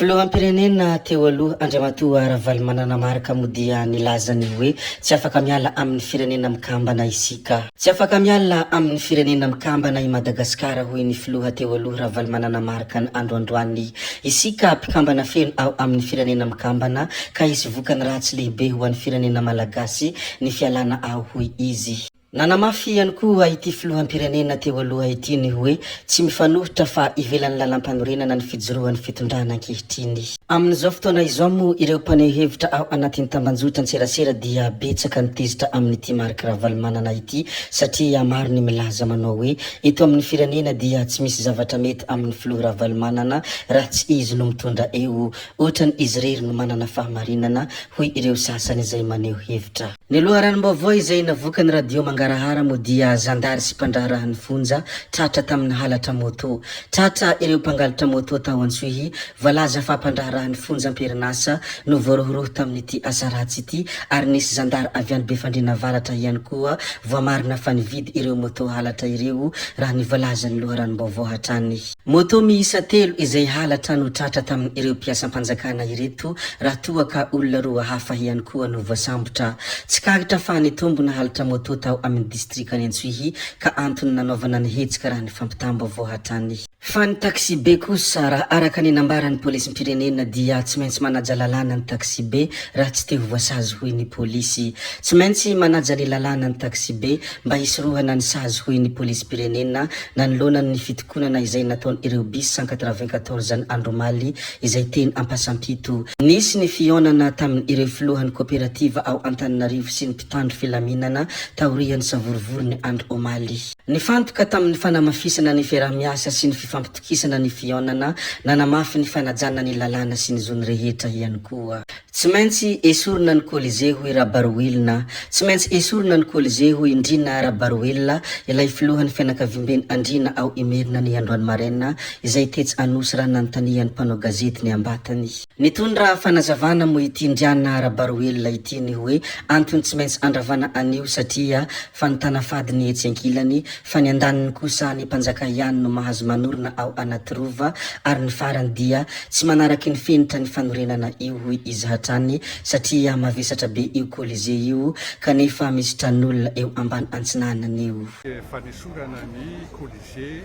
Filoham-pirenena teo aloha Andriamatoa Ravalomananamarika modia nilazany hoe tsy afaka miala amin'ny firenena mikambana isika. Tsy afaka miala amin'ny firenena mikambana i Madagasikara hoy ny filoha teo aloha Ravalomananamarika ny androandroany isika mpikambana feno ao amin'ny firenena mikambana ka isy vokany ratsy lehibe ho an'ny firenena malagasy ny fialana ao hoy izy. Nanamafy ihany koa ity filoham-pirenena teo aloha ity ny hoe tsy mifanohitra fa ivelan'ny lalam-panorenana ny fijoroan'ny fitondrana ankehitriny. Amin'izao fotoana izao moa ireo mpaneho hevitra ao anatin'ny tambanjotra an-tserasera dia betsaka nitezitra amin'ity Marika Ravalomanana ity satria maro ny milaza manao hoe eto amin'ny firenena dia tsy misy zavatra mety amin'ny filoha Ravalomanana raha tsy izy no mitondra eo, ohatrany izy rery no manana fahamarinana hoy ireo sasany izay maneho hevitra. Ny loharanom-baovao izay navoaka ny radio Mangarahara moa dia zandary sy mpandraharahan'ny fonja tratra tamin'ny halatra moto. Tratra ireo mpangalatra moto tao Antsohihy voalaza fa mpandraharahan'ny fonja am-perinasa no voarohoroho tamin'ity asa ratsy ity ary nisy zandary avy any Befandriana Avaratra ihany koa voamarina fa nividy ireo moto halatra ireo raha ny voalaza ny loharanom-baovao hatrany. Moto miisa 3 izay halatra no tratra tamin'ny ireo mpiasam-panjakana ireto raha toa ka olona roa hafa ihany koa no voasambotra. Kahitra fa nitombona halatra moto tao amin'ny distrika any Antsohihy ka antony nanaovana ny hetsika raha ny fampitam-baovao hatrany. Fa ny taxi be kosa raha araka ny nambaran'ny polisim-pirenena dia tsy maintsy manaja lalàna ny taxi be raha tsy te ho voasazy hoy ny polisy. Tsy maintsy manaja ny lalàna ny taxi be mba hisorohana ny sazy hoy ny polisim-pirenena nanoloana ny fitokonana izay nataony ireo bis 194 ny andro omaly izay teny Ampasampito. Nisy ny fionana tamin'ny ireo filohan'ny kooperativa ao Antananarivo sy ny mpitandro filaminana taorian'ny savorovory ny andro omaly. Nifantoka tamin'ny fanamafisana ny fiarah-miasa sy ny fifampitokisana ny fionana nanamafy ny fanajana ny lalàna sy ny zony rehetra ihany koa. Tsy maintsy esorina ny Colisée hoy Rabaroelina. Tsy maintsy esorina ny Colisée hoy Indrina Rabaroelina ilay filohan'ny fianakaviambeny Andrina ao Imerina ny Androany Maraina izay tetsy anosy raha nanontanian'ny mpanao gazety ny ambatany. Nitondra fanazavana moa ity Indriana Rabaroelina ity ny hoe antony tsy maintsy andravana anio satria fanotana fady ny etsy ankilany fa ny andaniny kosa ny mpanjaka ihany no mahazo manorina ao anaty rova ary ny farany dia tsy manaraky ny fenitra ny fanorenana io hoy izy hatrany satria mavesatra be io Colisée io kanefa misy tranon'olona eo ambany antsinanany io. Fanesorana ny Colisée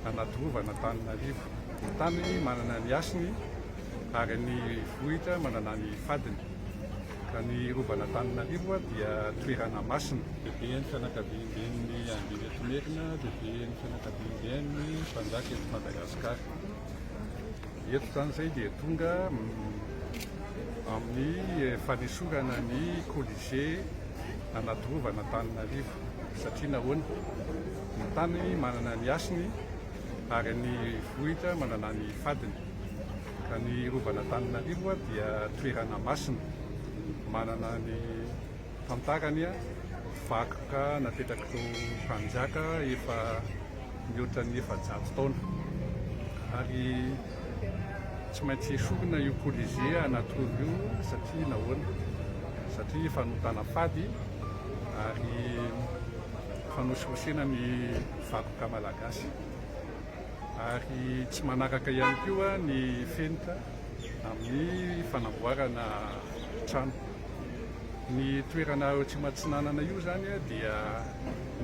anaty rova Antananarivo. Ny tany manana ny asiny ary ny vohitra manana ny fadiny. Ka ny rova Antananarivo dia toerana masina. Lehibe ny fianakavian'ny Andrina eto Merina, lehibe ny fianakavian'ny mpanjaka eto Madagasikara. Eto zany zay dia tonga amin'ny fanesorana ny Colisée anaty rova Antananarivo satria nahoana ny tany manana ny asiny ary ny vohitra manana ny fadiny. Ka ny rova Antananarivo dia toerana masina manana ny tantarany vakoka napetraka tao mpanjaka efa mihoatra ny 700 taona ary tsy maintsy esorina io Colisée anaty rova io satria nahoana satria fanotana fady ary fanosihosena ny vakoka malagasy ary tsy manaraka ihany koa ny fenitra amin'ny fanamboarana trano. Ny toerana tsy matsinanana io zany dia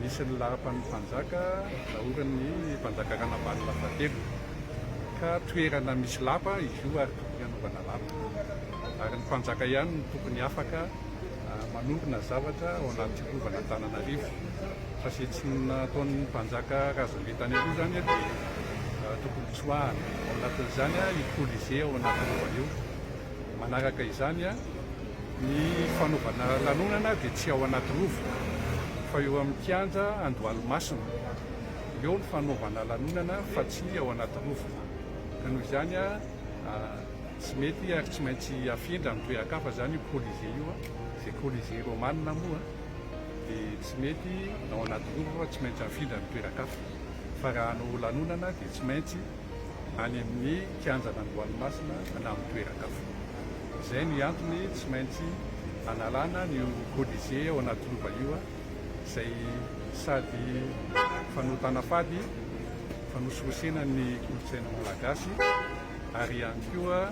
nisy ny lapan'ny mpanjaka naorany mpanjaka Ranabany Lafatelo ka toerana misy lapa izy io ary tokony hanaovana lapa ary ny mpanjaka ihany no tokony afaka manorina zavatra ao anaty rova Antananarivo fa sy tsy nataon'ny mpanjaka Razambetany io zany dia tokony tsoahana ao anatin'izany i Colisée ao anaty rova io. Manaraka izany ny fanaovana lanonana dia tsy ao anaty rova fa eo amin'ny kianja Andohalomasina eo ny fanaovana lanonana fa tsy ao anaty rova. Ka noho izany tsy mety ary tsy maintsy afindra amin'ny toeran-kafa zany io Colisée io izay Colisée Romanina moa dia tsy mety ao anaty rova fa tsy maintsy afindra amin'ny toeran-kafa fa raha hanao lanonana dia tsy maintsy any amin'ny kianjana Andohalomasina na amin'ny toeran-kafa. Izay ny antony tsy maintsy analana ny Colisée ao anaty rova io izay sady fanotana fady fanosihosena ny kolontsaina malagasy ary ihany koa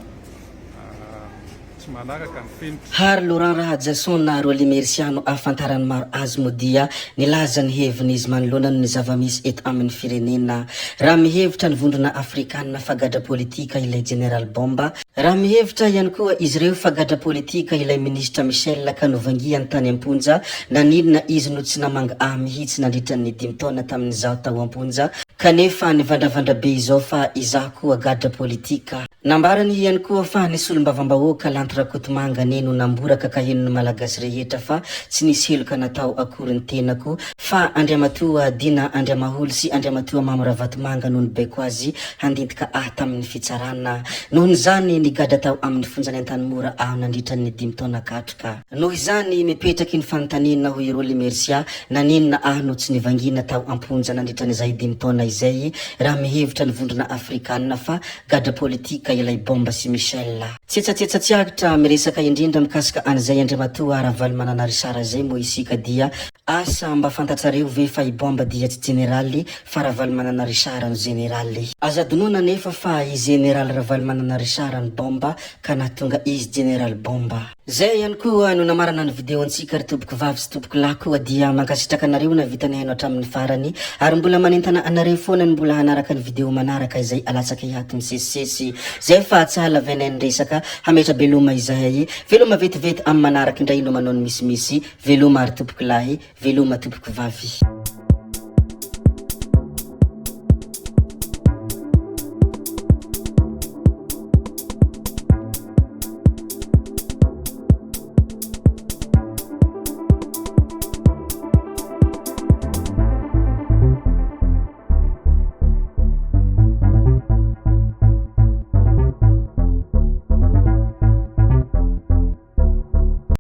tsy manaraka ny fenitra. Hary Laurent Rahajasson na Roly Merciano afantarany maro azy modia nilaza ny heviny izy manoloana ny zava-misy eto amin'ny firenena. Raha mihevitra ny vondrona afrikanina fagadra politika ilay General Bomba. Raha mihevitra ihany koa izy ireo fagadra politika ilay ministra Michel Kanovangiany tany Amponja naninona izy no tsy namanga mihitsy nandritra ny 5 taona tamin'izao tao Amponja kanefa nivandravandra be izao fa izaho koa gadra politika. Nambarany ihany koa fa nisy olombavambahoaka Rakotomanga neno namboraka kahenony malagasy rehetra fa tsy nisy heloka natao akory ny tenako fa Andriamatoa Dina Andriamaholo sy Andriamatoa Mamoravatomanga noho nibeko azy handintika tamin'ny fitsarana. Noho izany nigadra tao amin'ny fonjany Antanimora nandritra ny 5 taona katroka. Noho izany mipetraky ny fanontaniana hoy Roly Mercia naninona no tsy nivangina tao Amponja nandritra n'izay 5 taona izay raha mihevitra ny vondrona afrikanina fa gadra politika ilay Bomba sy Michel. Tsetsatsiaka miresaka indrindra mikasika an'izay Andriamatoa Ravalomanana zay mo isika dia asa mba fantatsareo ve fa i Bomba dia tsy generaly fa Ravalomanana ny generaly. Aza donona nefa fa i generaly Ravalomanana ny Bomba ka nahatonga izy General Bomba. Zay ihany koa no namarana ny video antsika ry tompoko vavy sy tompoko lahy koa dia mankasitraka anareo na vitany haino hatramin'ny farany ary mbola manentana anareo foana ny mbola hanaraka ny video manaraka izay alatsaka hiato misesisesy zay fa tsala venay resaka hametra beloma izahay veloma vetivety amin'ny manaraka indray no manao ny misimisy veloma ary tompoko lahy veloma tompoko vavy.